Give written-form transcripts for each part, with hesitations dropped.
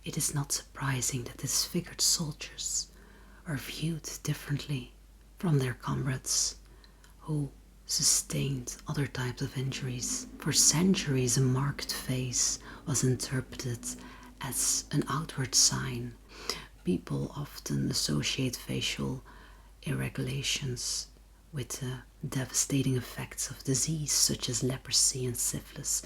it is not surprising that disfigured soldiers are viewed differently from their comrades who sustained other types of injuries. For centuries, a marked face was interpreted as an outward sign. People often associate facial irregularities with the devastating effects of disease such as leprosy and syphilis,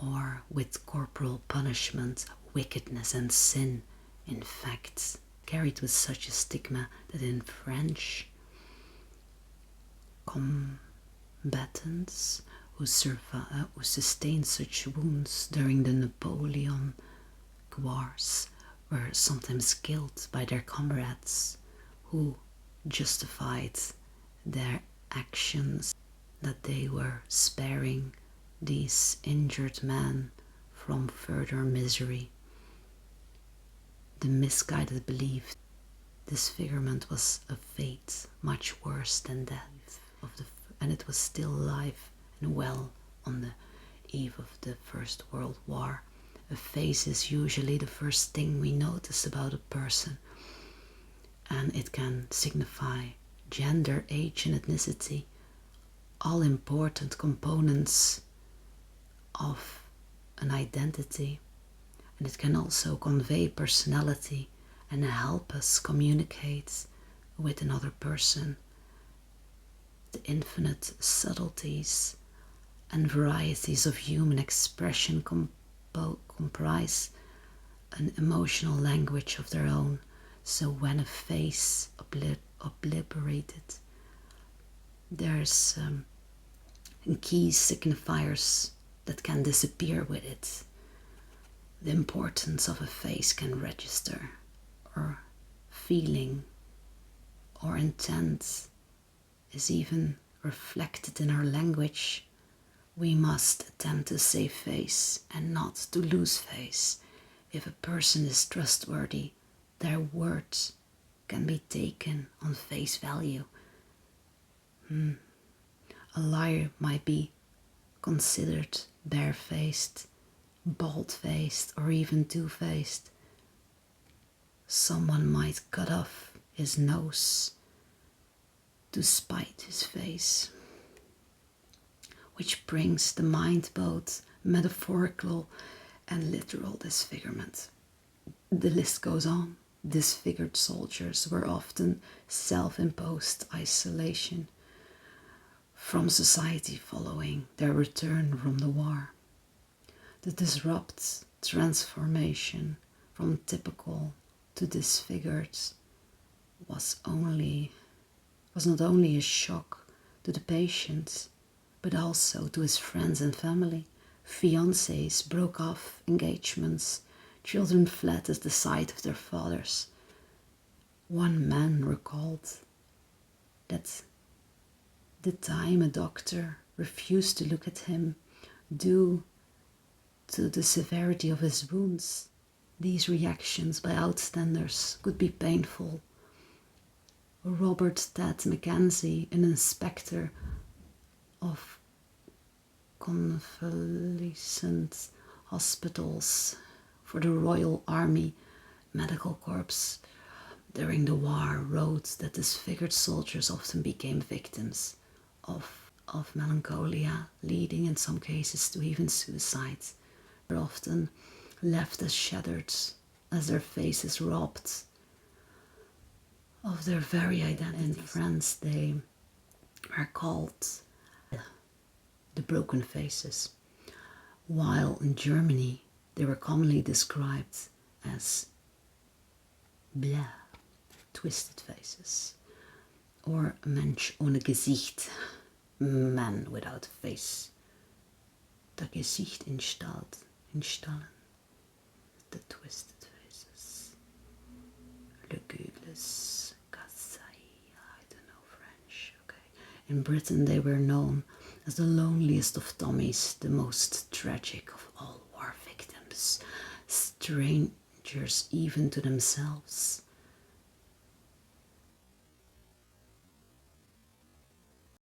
or with corporal punishment, wickedness and sin. In fact, carried with such a stigma that in French, combatants who sustained such wounds during the Napoleon Wars were sometimes killed by their comrades who justified their actions, that they were sparing these injured men from further misery. The misguided belief disfigurement was a fate much worse than death, and it was still alive and well on the eve of the First World War. A face is usually the first thing we notice about a person, and it can signify gender, age and ethnicity, all important components of an identity. And it can also convey personality and help us communicate with another person. The infinite subtleties and varieties of human expression comprise an emotional language of their own. So when a face obliterated, there's key signifiers that can disappear with it. The importance of a face can register, or feeling or intent is even reflected in our language. We must attempt to save face and not to lose face. If a person is trustworthy, their words can be taken on face value. A liar might be considered barefaced, bald-faced, or even two-faced. Someone might cut off his nose to spite his face, which brings to mind both metaphorical and literal disfigurement. The list goes on. Disfigured soldiers were often self-imposed isolation from society following their return from the war. The disrupt transformation from typical to disfigured was not only a shock to the patient, but also to his friends and family. Fiancés broke off engagements, children fled at the sight of their fathers. One man recalled that the time a doctor refused to look at him due to the severity of his wounds. These reactions by outstanders could be painful. Robert Ted Mackenzie, an inspector of convalescent hospitals for the Royal Army Medical Corps during the war, wrote that disfigured soldiers often became victims of melancholia, leading in some cases to even suicide. They were often left as shattered, as their faces robbed of their very identity. In France, they are called the broken faces, while in Germany they were commonly described as 𝔸𝕊𝕄ℝ, twisted faces, or Mensch ohne Gesicht, man without a face. Das Gesicht installen, the twisted faces. Le gueules cassai, I don't know French, okay. In Britain they were known as the loneliest of Tommies, the most tragic of all war victims, strangers even to themselves.